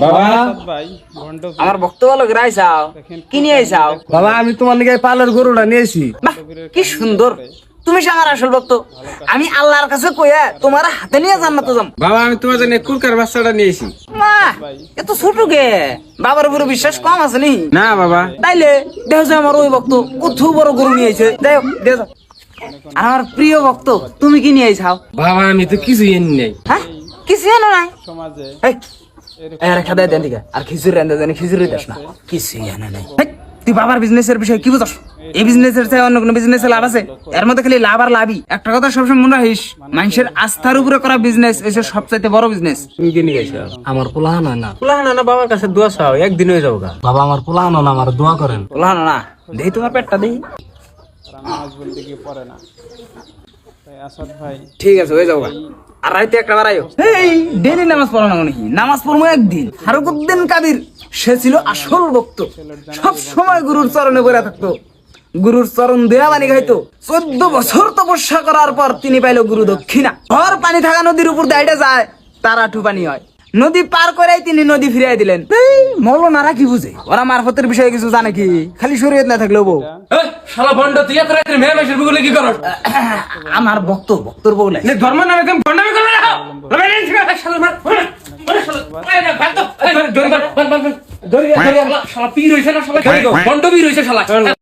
বাবা ভাই ভন্ড আমার বক্তব্য লোক রাইছাও কি নিয়ে আইছাও? বাবা আমি তোমার লিগে পালের গরুটা নিয়েছি। বাহ, কি সুন্দর। তুমি সে আমার আসল ভক্ত। আমি আল্লাহর কাছে কইয়া তোমার হাতে নিয়ে জান্নাতে যাম। বাবা আমি তোমার জন্য কুরকার বাচ্চাটা নিয়েছি। বাহ, এত ছোট গে, বাবার উপরে বিশ্বাস কম আছে নি? না বাবা তাইলে দেখো যে আমার ওই ভক্ত কত বড় গরু নিয়ে আইছে। দেখো দেখো আমার প্রিয় ভক্ত, তুমি কি নিয়ে আইছাও? বাবা আমি তো কিছুই এনে নাই। হ্যাঁ, কিছু এনো নাই? সমাজে এই, এই আর খাদাই দেন দিকে আর খিচুড়ি রান্দা দেন, খিচুড়ি দাস না, কিছু এনে নাই। হেই, তুই বাবার বিজনেসের বিষয়ে কি বুঝাস? এই বিজনেসের চেয়ে অন্য কোনো বিজনেসে লাভ আছে? এর মধ্যে খালি লাভ আর লাভই। একটা কথা সবসময় মনে রাখিস, মানুষের আস্থার উপরে করা বিজনেস এসে সবচাইতে বড় বিজনেস। তুমি কি নিয়ে গেছো? আমার পোলাহান হয় না। পোলাহান না বাবার কাছে দোয়া চাও, একদিন হয়ে যাবো গা। বাবা আমার পোলাহান হয় না, আমার দোয়া করেন। বললাম না, দেখি তোমার পেটটা দেখি। নামাজ বলতে কি পড়ে না। তাই আসাদ ভাই ঠিক আছে, হয়ে যাবো গা। আর রাইতে একটা বাড়াইও। এই ডেলি নামাজ পড়ো না নাকি? নামাজ পড়বো একদিন। ফারুকুদ্দিন কাদির সে ছিল আসল ভক্ত, সব সময় গুরুর চরণে পড়ে থাকতো, গুরুর চরণ দেয়া পানি খাইতো। 14 বছর তপস্যা করার পর তিনি পাইলো গুরু দক্ষিণা। ভর পানি থাকা নদীর উপর দাইটা যায়, তার আঠু পানি হয়। নদী পার করেই তিনি নদী ফিরাই দিলেন। এই মৌলানারা কি বুঝে? ওরা মারফতের বিষয়ে কিছু জানে কি? খালি শরীয়ত না থাকলেও বউ। শালা বন্ড তুই এত রাত্রে মেয়ে মানুষের বুকুলে কি করস? আমার ভক্তর বউ নাই। ধর্ম নামে কেমন বন্ডামি করে রাখো। শালা মার শালা পীর হইছে না, শালা বন্ড পীর হইছে শালা।